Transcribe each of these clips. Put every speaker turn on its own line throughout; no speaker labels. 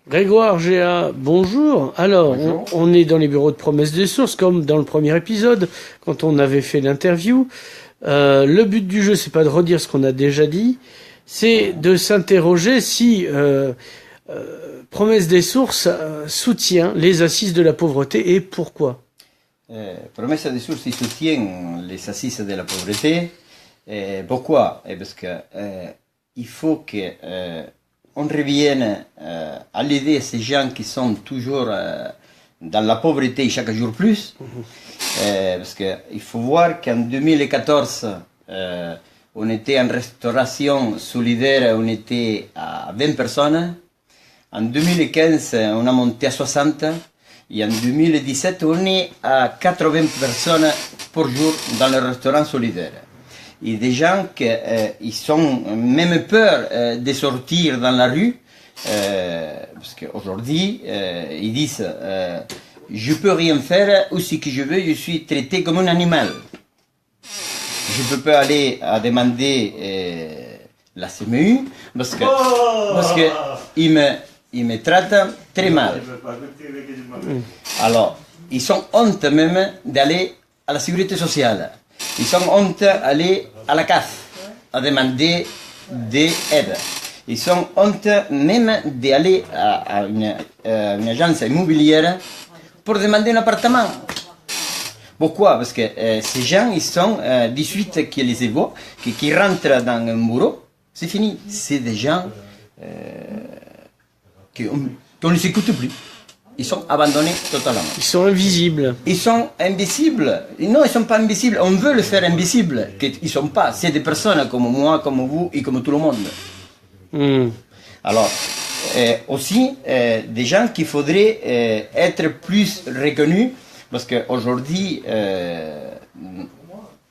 Grégoire Géa, bonjour. Alors,
Bonjour.
on est dans les bureaux de promesse des sources, comme dans le premier épisode, quand on avait fait l'interview. Le but du jeu, c'est pas de redire ce qu'on a déjà dit, c'est de s'interroger si Promesse des sources soutient les assises de la pauvreté et pourquoi.
Promesse des sources il soutient les assises de la pauvreté. Pourquoi? Parce que il faut que on revienne à l'idée de ces gens qui sont toujours dans la pauvreté chaque jour plus. Parce qu'il faut voir qu'en 2014, on était en restauration solidaire, on était à 20 personnes. En 2015, on a monté à 60. Et en 2017, on est à 80 personnes par jour dans le restaurant solidaire. Et des gens qui ont même peur de sortir dans la rue, parce qu'aujourd'hui, ils disent je peux rien faire, où c'est que je veux, je suis traité comme un animal. Je ne peux pas aller à demander la CMU, parce que ils me traitent très mal. Alors, ils ont honte même d'aller à la sécurité sociale. Ils ont honte d'aller à la CAF à demander des aides. Ils ont honte même d'aller à une agence immobilière pour demander un appartement. Pourquoi? Parce que ces gens, ils sont 18 qui les évoquent, qui rentrent dans un bureau, c'est fini. C'est des gens qu'on ne les écoute plus. Ils sont abandonnés totalement.
Ils sont invisibles.
Ils sont invisibles. Non, ils ne sont pas invisibles. On veut le faire invisible. Ils ne sont pas. C'est des personnes comme moi, comme vous et comme tout le monde. Alors, aussi, des gens qu'il faudrait être plus reconnus. Parce qu'aujourd'hui,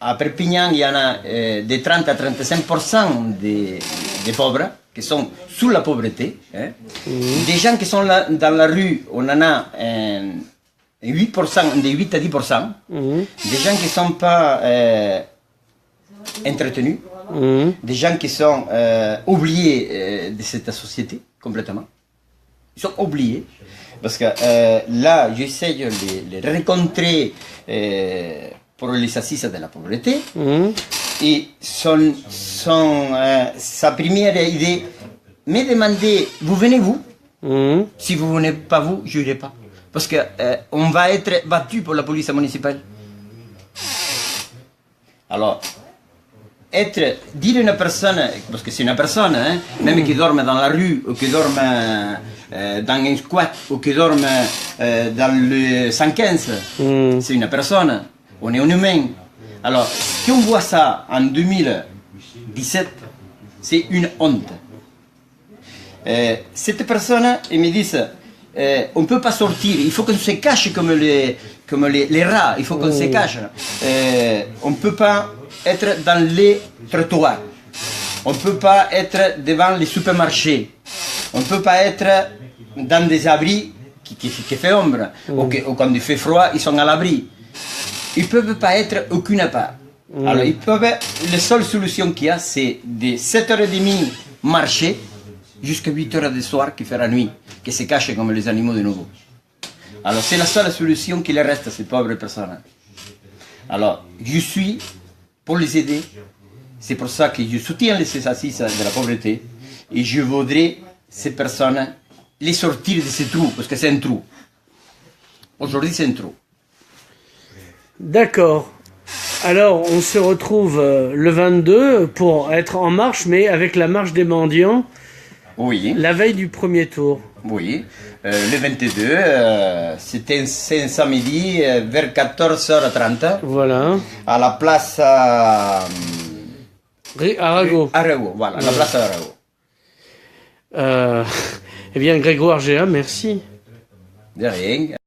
à Perpignan, il y en a de 30 à 35% des pauvres qui sont sous la pauvreté. Des gens qui sont là, dans la rue, on en a 8%, de 8 à 10%. Des gens qui ne sont pas entretenus. Des gens qui sont oubliés de cette société, complètement. Ils sont oubliés. Parce que là, j'essaie de les rencontrer pour les assises de la pauvreté. Et sa première idée, me demander, vous venez vous? Si vous venez pas vous, je n'irai pas. Parce qu'on va être battu pour la police municipale. Alors, dire à une personne, parce que c'est une personne, même qui dorme dans la rue, ou qui dorme dans un squat, ou qui dorme dans le 115, c'est une personne, on est un humain. Alors, si on voit ça en 2017, c'est une honte. Cette personne, ils me disent, on ne peut pas sortir, il faut qu'on se cache comme les rats, il faut qu'on se cache. On ne peut pas être dans les trottoirs, on ne peut pas être devant les supermarchés, on ne peut pas être dans des abris qui fait ombre, ou quand il fait froid, ils sont à l'abri. Ils ne peuvent pas être aucune part. Alors, la seule solution qu'il y a, c'est de 7h30 marcher jusqu'à 8h du soir qui fait la nuit, qui se cachent comme les animaux de nouveau. Alors, c'est la seule solution qui leur reste à ces pauvres personnes. Alors, je suis pour les aider. C'est pour ça que je soutiens les assises de la pauvreté et je voudrais ces personnes les sortir de ce trou, parce que c'est un trou. Aujourd'hui, c'est un trou.
D'accord. Alors, on se retrouve le 22 pour être en marche, mais avec la marche des mendiants.
Oui.
La veille du premier tour.
Oui. Le 22, c'était un samedi vers 14h30.
Voilà.
À la place
Arago.
Arago, voilà, la place Arago.
Eh bien, Grégoire Géa, merci.
De rien.